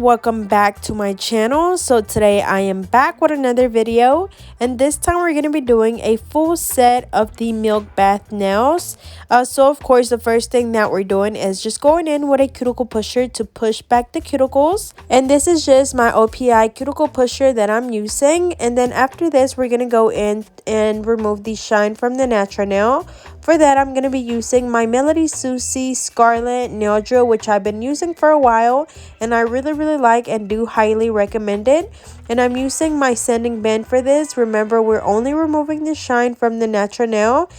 welcome back to my channel. So today I am back with another video, and this time we're going to be doing a full set of the milk bath nails. So of course the first thing that we're doing is just going in with a cuticle pusher to push back the cuticles, and this is just my OPI cuticle pusher that I'm using. And then after this we're going to go in and remove the shine from the natural nail. For that, I'm going to be using my Melody Susie Scarlet nail drill, which I've been using for a while and I really like and do highly recommend it. And I'm using my sanding band for this. Remember, we're only removing the shine from the natural nail.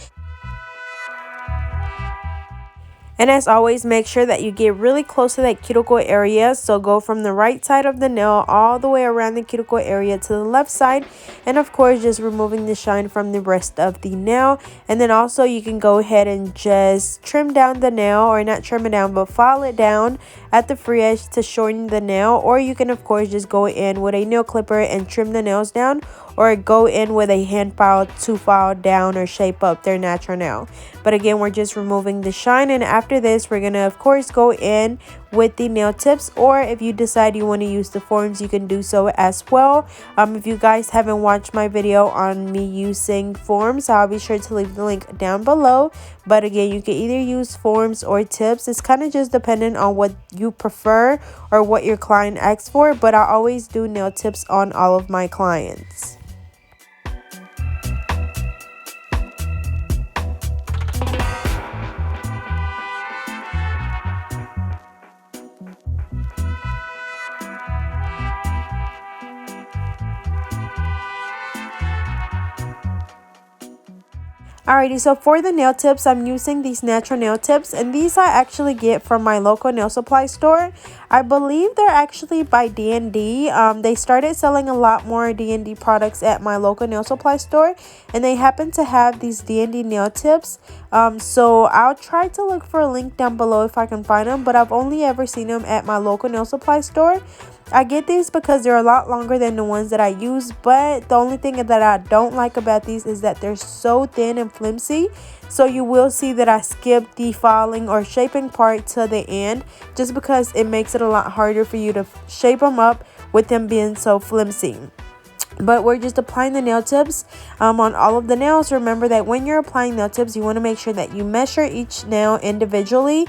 And as always, make sure that you get really close to that cuticle area. So go from the right side of the nail all the way around the cuticle area to the left side. And of course, just removing the shine from the rest of the nail. And then also you can go ahead and just trim down the nail, or not trim it down, but file it down at the free edge to shorten the nail. Or you can of course just go in with a nail clipper and trim the nails down, or go in with a hand file to file down or shape up their natural nail. But again, we're just removing the shine, and after this we're gonna of course go in with the nail tips, or if you decide you want to use the forms, you can do so as well. If you guys haven't watched my video on me using forms, I'll be sure to leave the link down below. But again, you can either use forms or tips. It's kind of just dependent on what you prefer or what your client asks for, but I always do nail tips on all of my clients. Alrighty, so for the nail tips, I'm using these natural nail tips, and these I actually get from my local nail supply store. I believe they're actually by D&D. They started selling a lot more D&D products at my local nail supply store, and they happen to have these D&D nail tips. So I'll try to look for a link down below if I can find them, but I've only ever seen them at my local nail supply store. I get these because they're a lot longer than the ones that I use, but the only thing that I don't like about these is that they're so thin and flimsy. So you will see that I skip the filing or shaping part to the end, just because it makes it a lot harder for you to shape them up with them being so flimsy. But we're just applying the nail tips on all of the nails. Remember that when you're applying nail tips, you want to make sure that you measure each nail individually,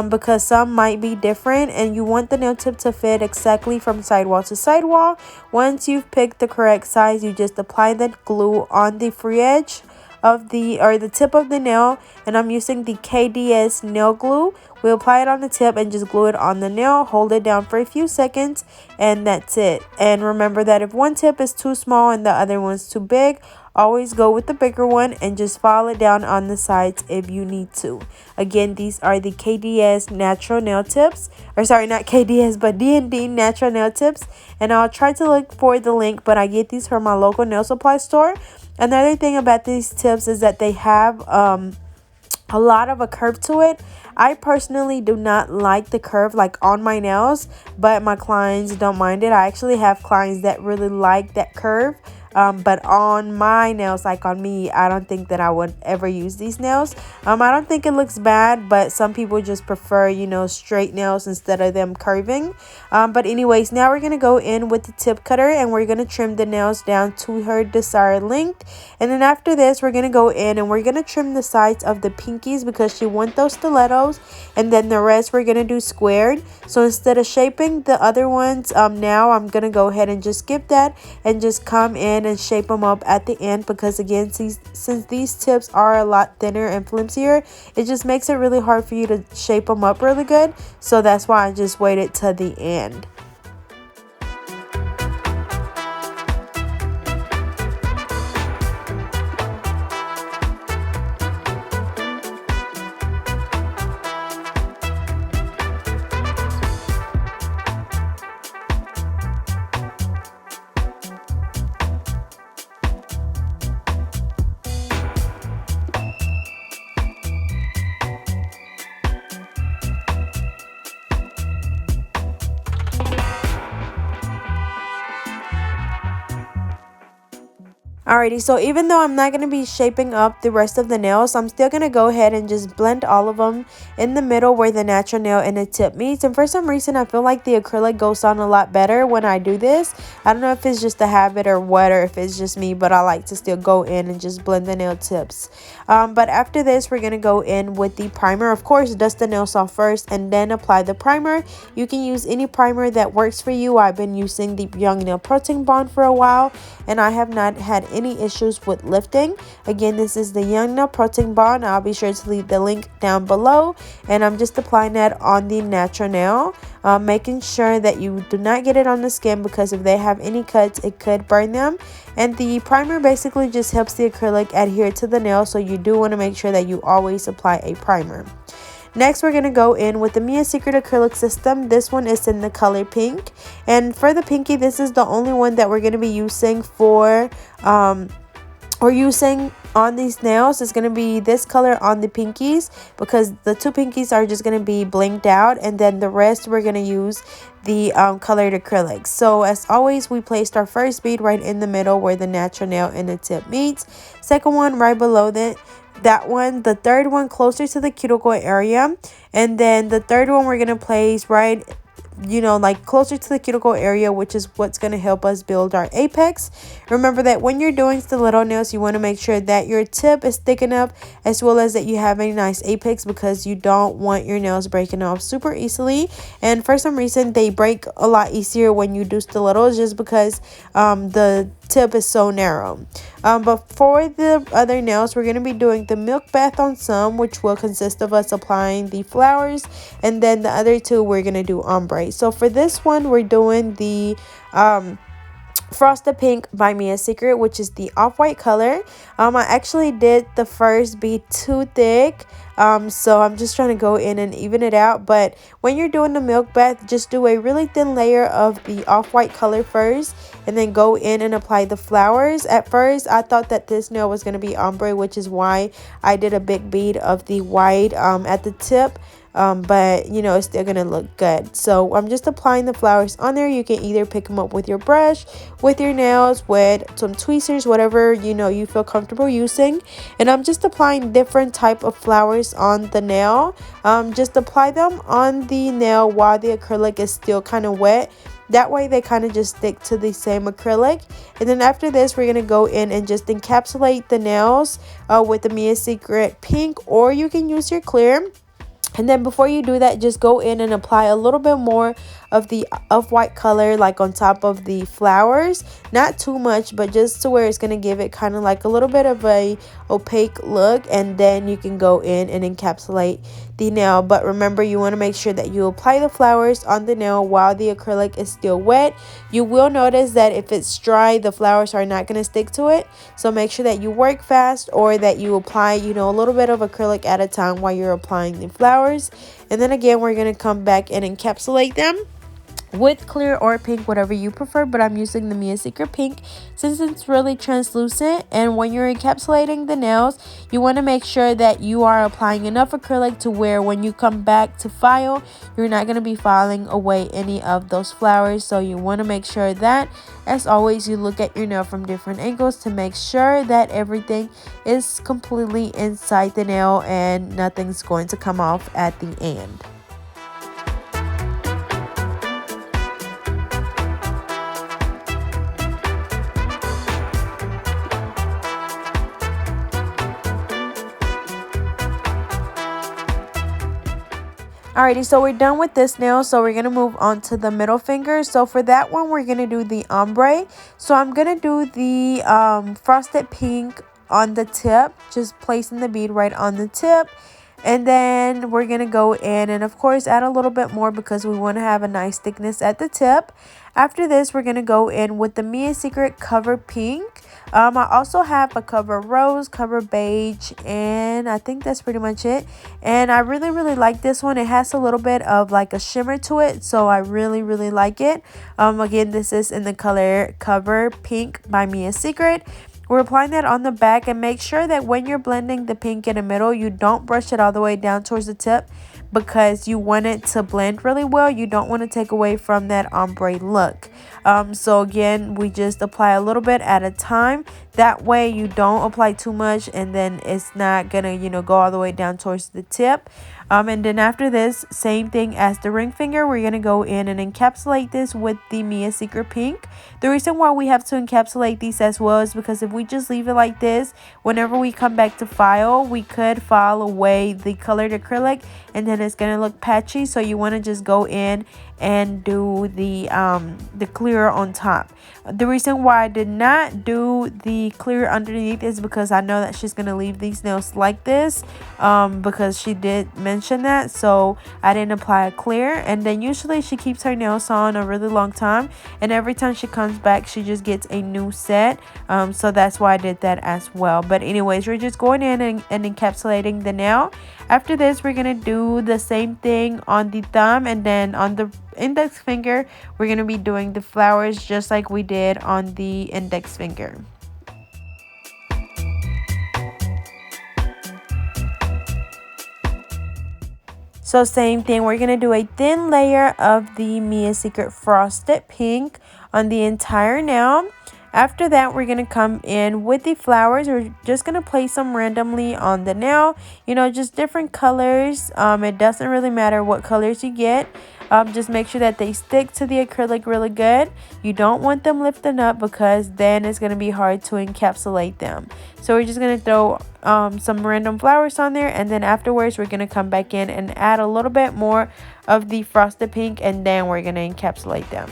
because some might be different, and you want the nail tip to fit exactly from sidewall to sidewall. Once you've picked the correct size, you just apply that glue on the free edge of the tip of the nail, and I'm using the KDS nail glue. We apply it on the tip and just glue it on the nail, hold it down for a few seconds, and that's it. And remember that if one tip is too small and the other one's too big, always go with the bigger one and just file it down on the sides if you need to. Again, these are the KDS natural nail tips, or sorry, not KDS, but D&D natural nail tips. And I'll try to look for the link, but I get these from my local nail supply store. Another thing about these tips is that they have a lot of a curve to it. I personally do not like the curve like on my nails, but my clients don't mind it. I actually have clients that really like that curve. But on my nails, like on me, I don't think that I would ever use these nails. I don't think it looks bad, but some people just prefer, you know, straight nails instead of them curving. But anyways, now we're going to go in with the tip cutter, and we're going to trim the nails down to her desired length. And then after this, we're going to go in and we're going to trim the sides of the pinkies because she wants those stilettos. And then the rest we're going to do squared. So instead of shaping the other ones, now I'm going to go ahead and just skip that and just come in and shape them up at the end, because again, since these tips are a lot thinner and flimsier, it just makes it really hard for you to shape them up really good. So that's why I just waited to the end. Alrighty, so even though I'm not going to be shaping up the rest of the nails, I'm still going to go ahead and just blend all of them in the middle where the natural nail and the tip meets. And for some reason, I feel like the acrylic goes on a lot better when I do this. I don't know if it's just a habit or what, or if it's just me, but I like to still go in and just blend the nail tips. But after this, we're going to go in with the primer. Of course, dust the nails off first and then apply the primer. You can use any primer that works for you. I've been using the Young Nail Protein Bond for a while, and I have not had any issues with lifting. Again, this is the Young Nail Protein Bond. I'll be sure to leave the link down below, and I'm just applying that on the natural nail, making sure that you do not get it on the skin, because if they have any cuts, it could burn them. And the primer basically just helps the acrylic adhere to the nail, so you do want to make sure that you always apply a primer. Next, we're going to go in with the Mia Secret acrylic system. This one is in the color pink. And for the pinky, this is the only one that we're going to be using for, using on these nails. Is going to be this color on the pinkies, because the two pinkies are just going to be blinked out. And then the rest, we're going to use the colored acrylics. So as always, we placed our first bead right in the middle where the natural nail and the tip meets. Second one right below that one, the third one closer to the cuticle area, and then the third one we're gonna place right, like closer to the cuticle area, which is what's going to help us build our apex. Remember that when you're doing stiletto nails, you want to make sure that your tip is thick enough, as well as that you have a nice apex, because you don't want your nails breaking off super easily. And for some reason, they break a lot easier when you do stilettos, just because the tip is so narrow. But for the other nails, we're going to be doing the milk bath on some, which will consist of us applying the flowers, and then the other two we're going to do ombre. So for this one, we're doing the Frosted Pink by Mia Secret, which is the off-white color. I actually did the first bead too thick, so I'm just trying to go in and even it out. But when you're doing the milk bath, just do a really thin layer of the off-white color first, and then go in and apply the flowers. At first, I thought that this nail was going to be ombre, which is why I did a big bead of the white at the tip. But it's still gonna look good. So I'm just applying the flowers on there. You can either pick them up with your brush, with your nails, with some tweezers, whatever you feel comfortable using. And I'm just applying different type of flowers on the nail. Just apply them on the nail while the acrylic is still kind of wet. That way they kind of just stick to the same acrylic. And then after this, we're going to go in and just encapsulate the nails with the Mia Secret Pink, or you can use your clear. And then before you do that, just go in and apply a little bit more of the off-white color, like on top of the flowers. Not too much, but just to where it's going to give it kind of like a little bit of a opaque look. And then you can go in and encapsulate the nail. But remember, you want to make sure that you apply the flowers on the nail while the acrylic is still wet. You will notice that if it's dry, the flowers are not going to stick to it. So make sure that you work fast, or that you apply, a little bit of acrylic at a time while you're applying the flowers. And then again, we're going to come back and encapsulate them with clear or pink, whatever you prefer, but I'm using the Mia Secret Pink since it's really translucent. And when you're encapsulating the nails, you want to make sure that you are applying enough acrylic to where when you come back to file, you're not going to be filing away any of those flowers. So you want to make sure that, as always, you look at your nail from different angles to make sure that everything is completely inside the nail and nothing's going to come off at the end. Alrighty, so we're done with this nail, so we're going to move on to the middle finger. So for that one, we're going to do the ombre. So I'm going to do the Frosted Pink on the tip, just placing the bead right on the tip. And then we're going to go in and, of course, add a little bit more because we want to have a nice thickness at the tip. After this, we're going to go in with the Mia Secret Cover Pink. I also have a Cover Rose, Cover Beige, and I think that's pretty much it. And I really, really like this one. It has a little bit of like a shimmer to it, so I really, really like it. Again, this is in the color Cover Pink by Mia Secret. We're applying that on the back, and make sure that when you're blending the pink in the middle, you don't brush it all the way down towards the tip. because you want it to blend really well. You don't want to take away from that ombre look. So again, we just apply a little bit at a time. That way you don't apply too much and then it's not gonna, you know, go all the way down towards the tip. And then after this, same thing as the ring finger, we're gonna go in and encapsulate this with the Mia Secret Pink. The reason why we have to encapsulate these as well is because if we just leave it like this, whenever we come back to file, we could file away the colored acrylic and then it's gonna look patchy. So you want to just go in and do the clear on top. The reason why I did not do the clear underneath is because I know that she's gonna leave these nails like this, because she did mention that, so I didn't apply a clear. And then usually she keeps her nails on a really long time, and every time she comes back she just gets a new set, so that's why I did that as well. But anyways, we're just going in and encapsulating the nail. After this, we're gonna do the same thing on the thumb, and then on the index finger we're gonna be doing the flowers just like we did on the index finger. So same thing, we're gonna do a thin layer of the Mia Secret Frosted Pink on the entire nail. After that, we're going to come in with the flowers. We're just going to place them randomly on the nail. You know, just different colors. It doesn't really matter what colors you get. Just make sure that they stick to the acrylic really good. You don't want them lifting up because then it's going to be hard to encapsulate them. So we're just going to throw some random flowers on there. And then afterwards, we're going to come back in and add a little bit more of the Frosted Pink. And then we're going to encapsulate them.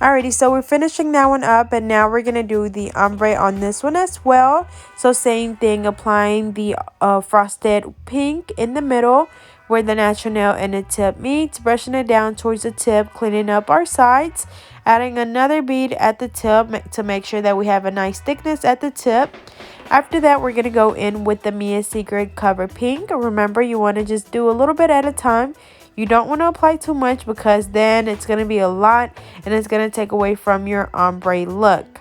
Alrighty, so we're finishing that one up, and now we're gonna do the ombre on this one as well. So same thing, applying the frosted pink in the middle where the natural nail and the tip meets, brushing it down towards the tip, cleaning up our sides, adding another bead at the tip to make sure that we have a nice thickness at the tip. After that, we're gonna go in with the Mia Secret Cover Pink. Remember, you want to just do a little bit at a time. You don't want to apply too much because then it's going to be a lot and it's going to take away from your ombre look.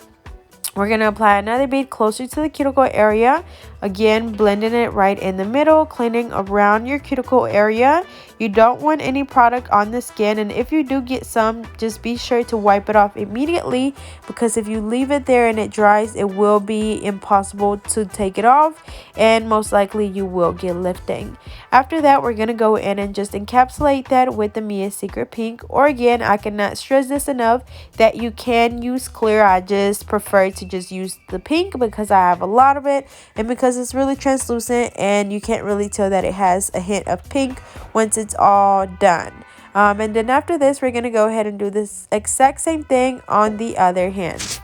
We're going to apply another bead closer to the cuticle area. Again, blending it right in the middle, cleaning around your cuticle area. You don't want any product on the skin, and if you do get some, just be sure to wipe it off immediately, because if you leave it there and it dries, it will be impossible to take it off, and most likely you will get lifting. After that, we're going to go in and just encapsulate that with the Mia Secret Pink, or again, I cannot stress this enough that you can use clear. I just prefer to just use the pink because I have a lot of it, and because it's really translucent and you can't really tell that it has a hint of pink once it's all done. And then after this, we're going to go ahead and do this exact same thing on the other hand.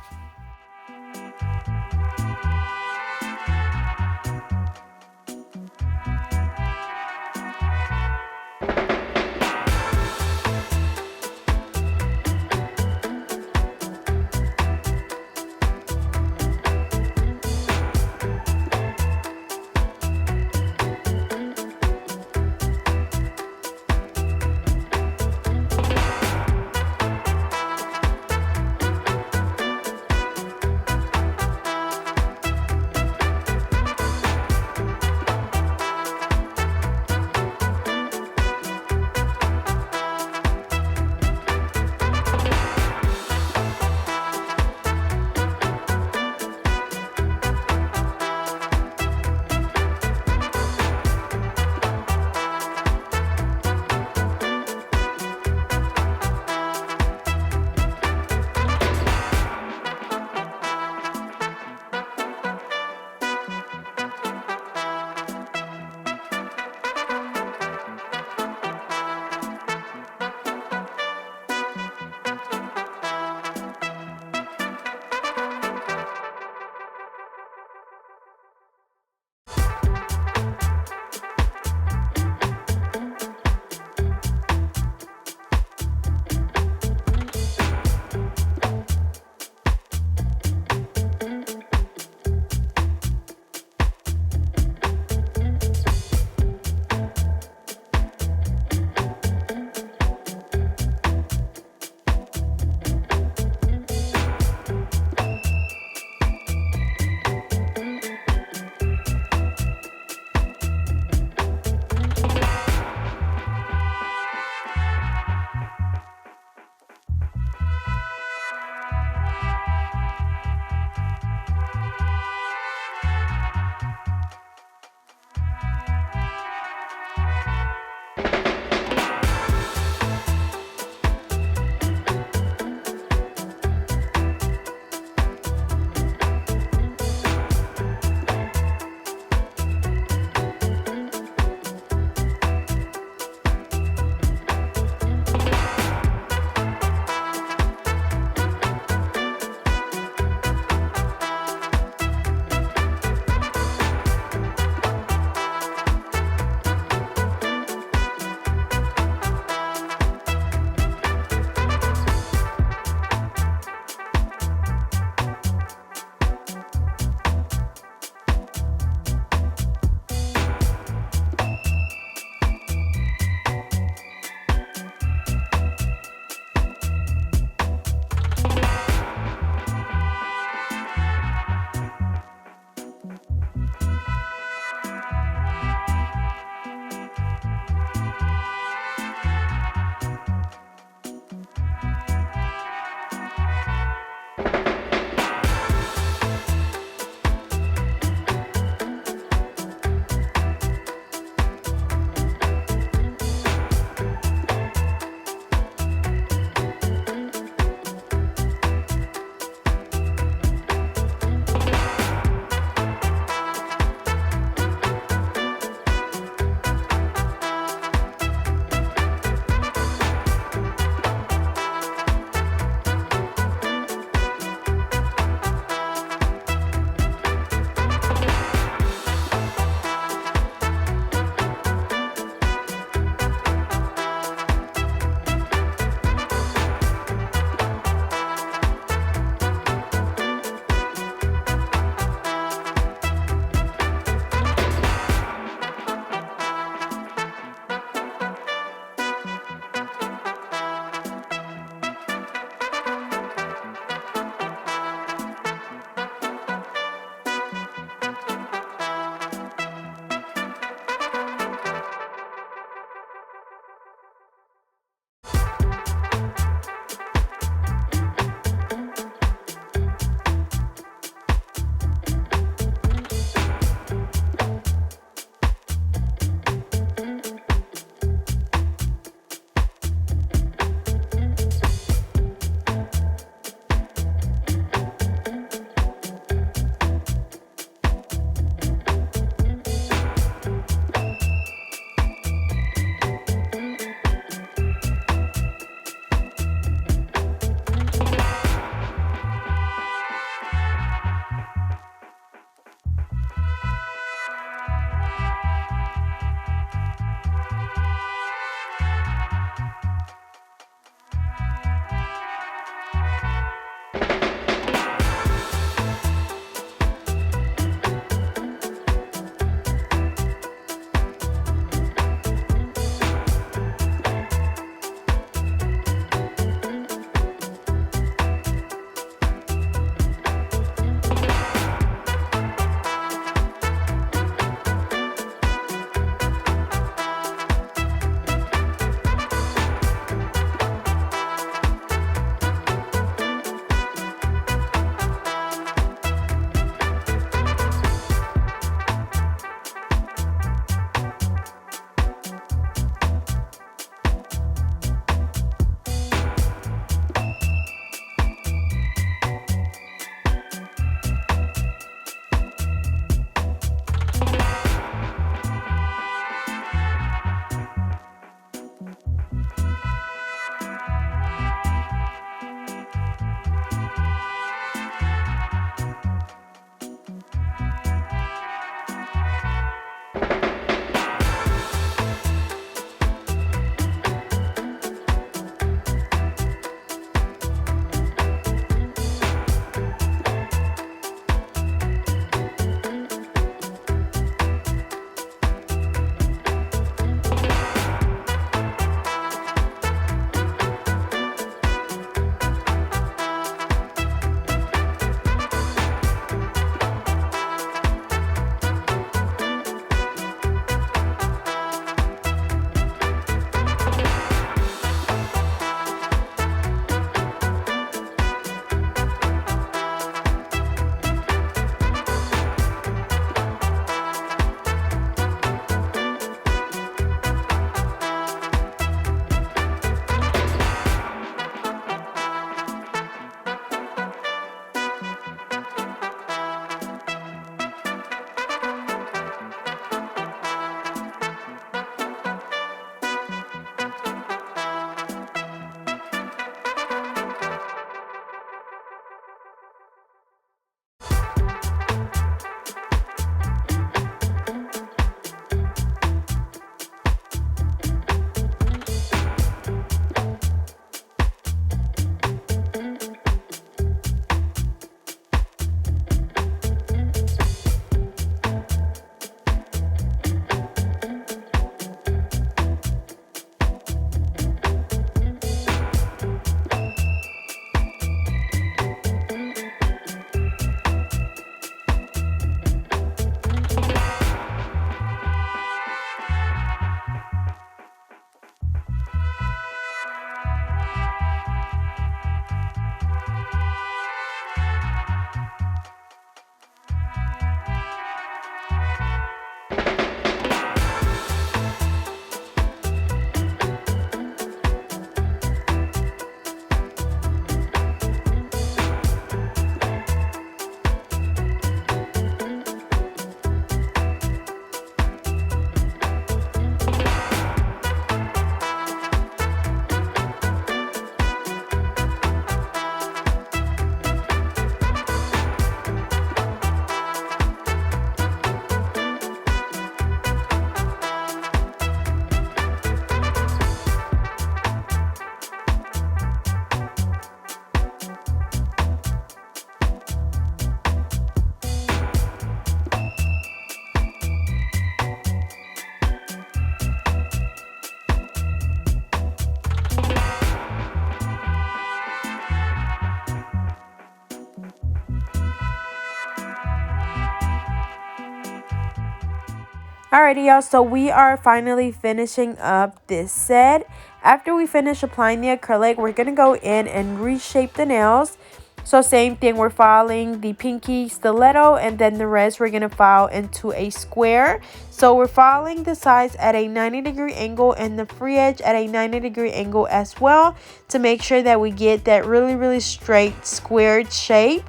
Alrighty, y'all, so we are finally finishing up this set. After we finish applying the acrylic, we're going to go in and reshape the nails. So same thing, we're filing the pinky stiletto, and then the rest we're going to file into a square. So we're filing the sides at a 90-degree angle and the free edge at a 90-degree angle as well, to make sure that we get that really straight squared shape.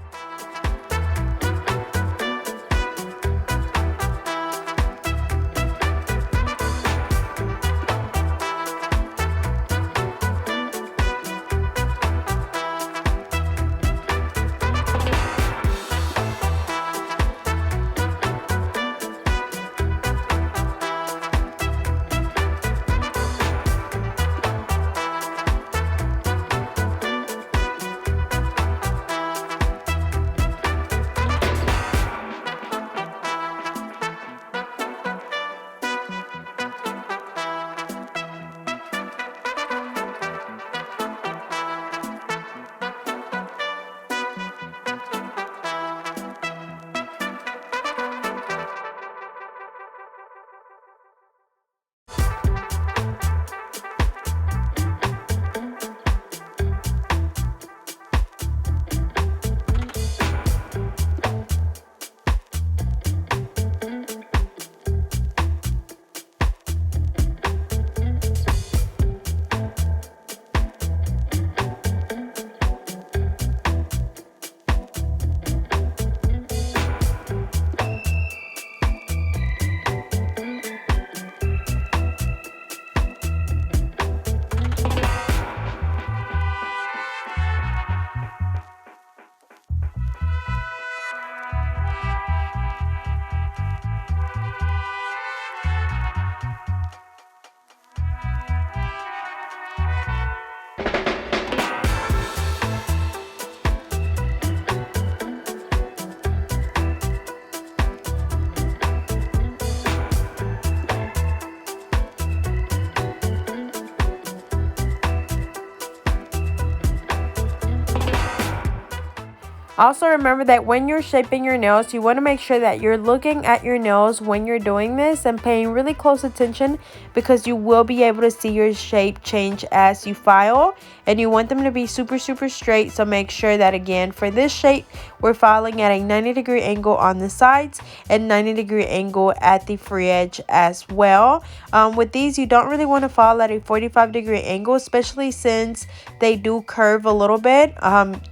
Also, remember that when you're shaping your nails, you want to make sure that you're looking at your nails when you're doing this and paying really close attention, because you will be able to see your shape change as you file, and you want them to be super straight. So make sure that, again, for this shape, we're filing at a 90-degree angle on the sides and 90-degree angle at the free edge as well. With these, you don't really want to file at a 45-degree angle, especially since they do curve a little bit.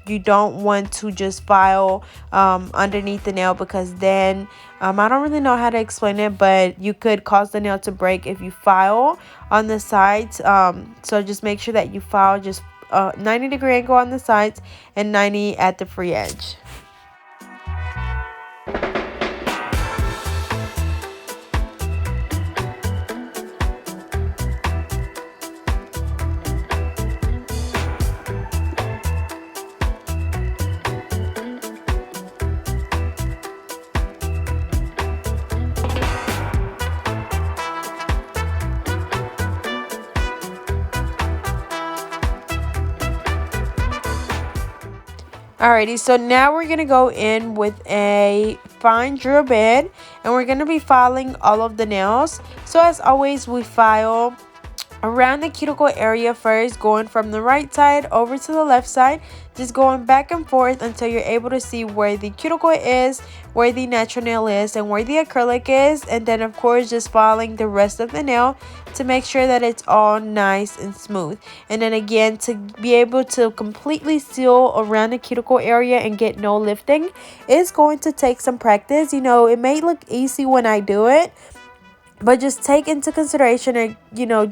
You don't want to just file underneath the nail, because then I don't really know how to explain it, but you could cause the nail to break if you file on the sides. So just make sure that you file just 90-degree angle on the sides and 90 at the free edge. Alrighty, so now we're going to go in with a fine drill bit, and we're going to be filing all of the nails. So as always, we file around the cuticle area first, going from the right side over to the left side, just going back and forth until you're able to see where the cuticle is, where the natural nail is, and where the acrylic is. And then of course just filing the rest of the nail to make sure that it's all nice and smooth. And then again, to be able to completely seal around the cuticle area and get no lifting is going to take some practice. You know, it may look easy when I do it, but just take into consideration, and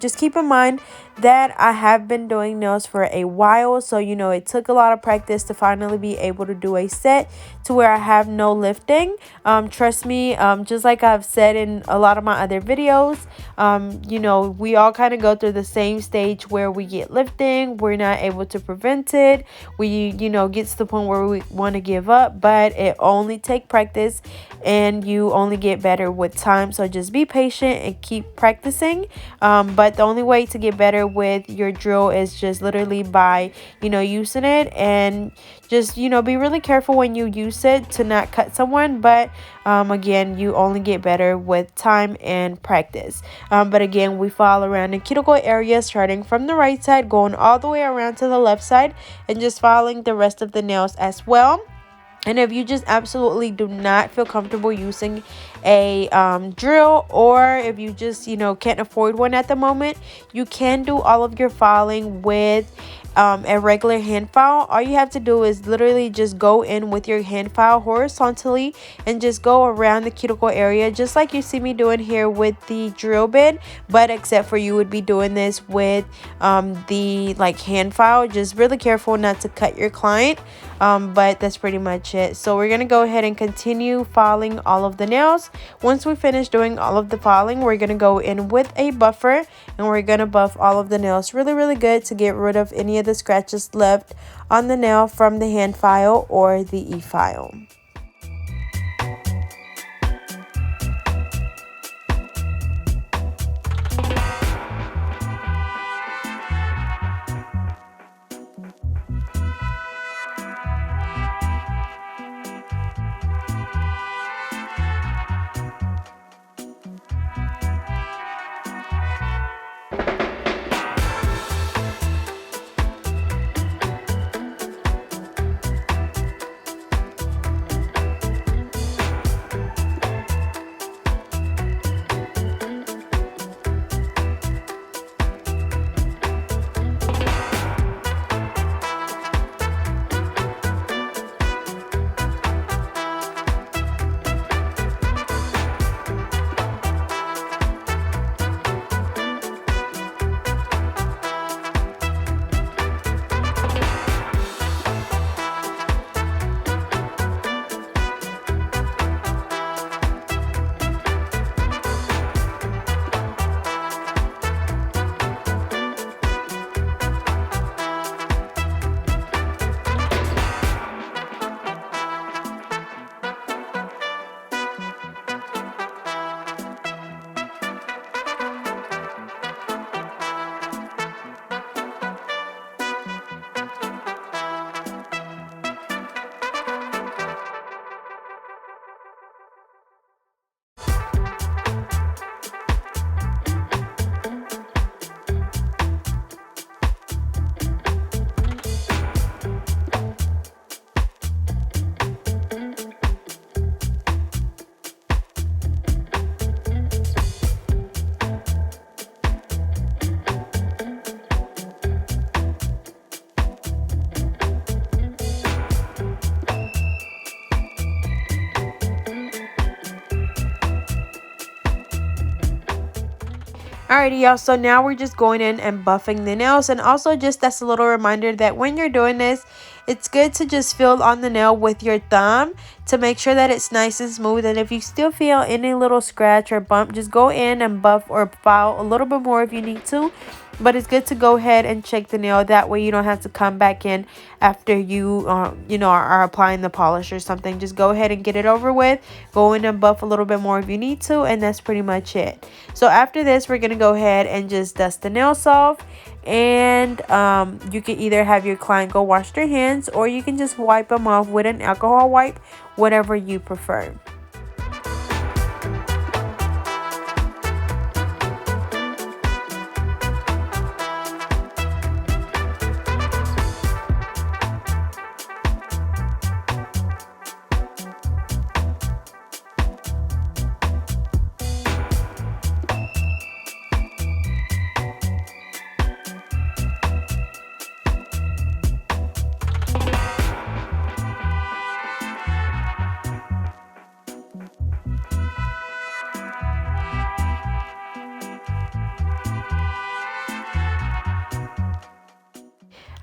just keep in mind that I have been doing nails for a while. So it took a lot of practice to finally be able to do a set to where I have no lifting. Trust me, just like I've said in a lot of my other videos, we all kind of go through the same stage where we get lifting, we're not able to prevent it, we get to the point where we want to give up. But it only takes practice, and you only get better with time. So just be patient. patient and keep practicing. But the only way to get better with your drill is just literally by, using it, and just, be really careful when you use it to not cut someone. But again, you only get better with time and practice. But again, we file around the cuticle area, starting from the right side, going all the way around to the left side, and just filing the rest of the nails as well. And if you just absolutely do not feel comfortable using a drill, or if you just, can't afford one at the moment, you can do all of your filing with a regular hand file. All you have to do is literally just go in with your hand file horizontally and just go around the cuticle area, just like you see me doing here with the drill bit, but except for you would be doing this with the hand file. Just really careful not to cut your client. But that's pretty much it. So we're gonna go ahead and continue filing all of the nails. Once we finish doing all of the filing, we're gonna go in with a buffer, and we're gonna buff all of the nails really good to get rid of any of the scratches left on the nail from the hand file or the e-file. Alrighty, y'all, so now we're just going in and buffing the nails. And also, just as a little reminder that when you're doing this, it's good to just feel on the nail with your thumb to make sure that it's nice and smooth. And if you still feel any little scratch or bump, just go in and buff or file a little bit more if you need to. But it's good to go ahead and check the nail. That way you don't have to come back in after you, are applying the polish or something. Just go ahead and get it over with. Go in and buff a little bit more if you need to. And that's pretty much it. So after this, we're going to go ahead and just dust the nails off. And you can either have your client go wash their hands, or you can just wipe them off with an alcohol wipe, whatever you prefer.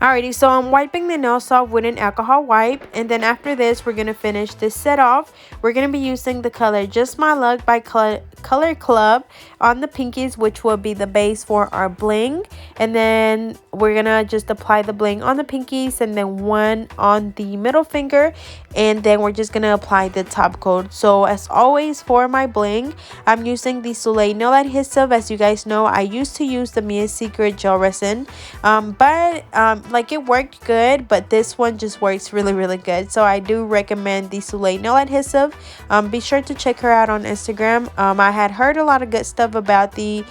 Alrighty, so I'm wiping the nails off with an alcohol wipe, and then after this we're gonna finish this set off. We're gonna be using the color Just My Luck by Color Club on the pinkies, which will be the base for our bling, and then we're gonna just apply the bling on the pinkies and then one on the middle finger, and then we're just gonna apply the top coat. So as always, for my bling, I'm using the ZULAY nail adhesive. As you guys know, I used to use the Mia's Secret gel resin, but like it worked good, but this one just works really good. So I do recommend the ZULAY nail adhesive. Be sure to check her out on Instagram. I had heard a lot of good stuff about the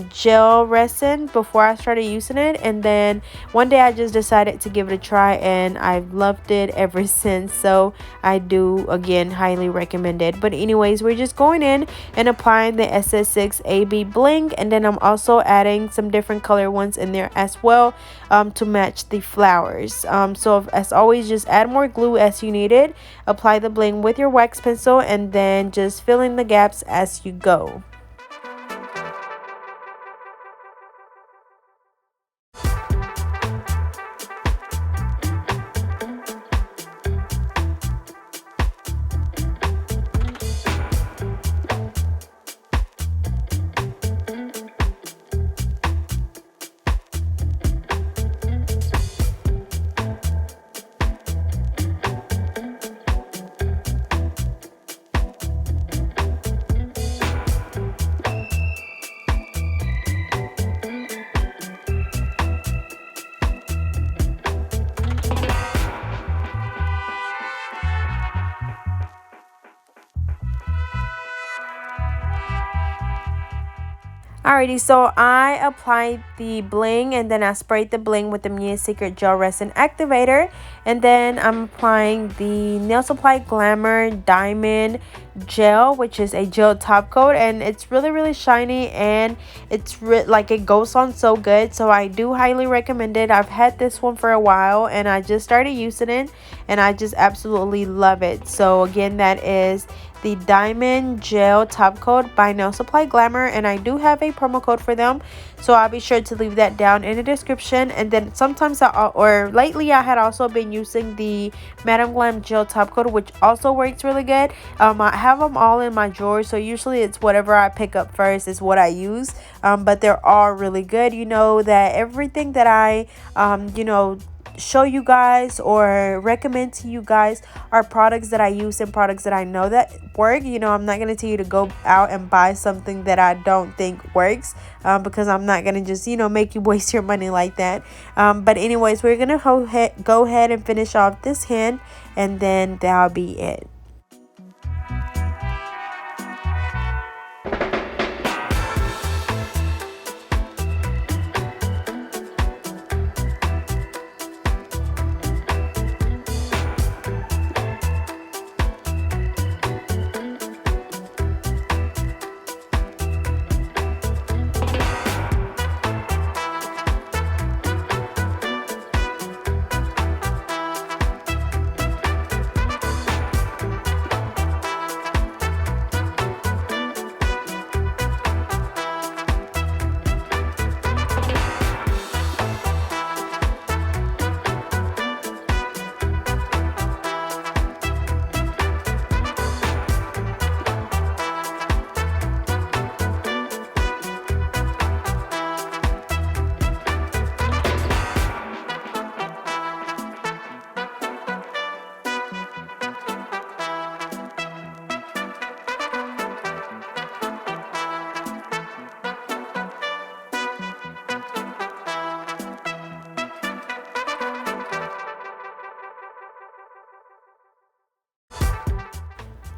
gel resin before I started using it, and then one day I just decided to give it a try, and I've loved it ever since. So I do again highly recommend it. But anyways, we're just going in and applying the SS6 AB bling, and then I'm also adding some different color ones in there as well, to match the flowers. So as always, just add more glue as you need it, apply the bling with your wax pencil, and then just fill in the gaps as you go. Alrighty, so I applied the bling, and then I sprayed the bling with the Mia's Secret Gel Resin Activator, and then I'm applying the Nail Supply Glamour Diamond Gel, which is a gel top coat, and it's really shiny, and it's like it goes on so good. So I do highly recommend it. I've had this one for a while, and I just started using it, and I just absolutely love it. So again, that is the Diamond Gel Top Coat by Nail Supply Glamour, and I do have a promo code for them, so I'll be sure to leave that down in the description. And then sometimes lately I had also been using the Madam Glam Gel Top Coat, which also works really good. I have them all in my drawer, so usually it's whatever I pick up first is what I use, but they're all really good. You know that everything that I show you guys or recommend to you guys are products that I use and products that I know that work. I'm not going to tell you to go out and buy something that I don't think works, because I'm not going to just make you waste your money like that. But anyways, we're going to go ahead and finish off this hand, and then that'll be it.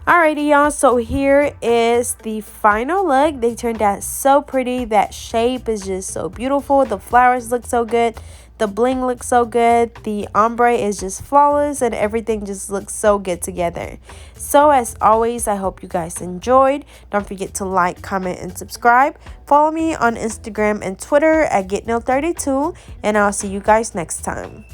Alrighty, y'all, so here is the final look. They turned out so pretty. That shape is just so beautiful. The flowers look so good. The bling looks so good. The ombre is just flawless, and everything just looks so good together. So as always, I hope you guys enjoyed. Don't forget to like, comment, and subscribe. Follow me on Instagram and Twitter at GetNail32, and I'll see you guys next time.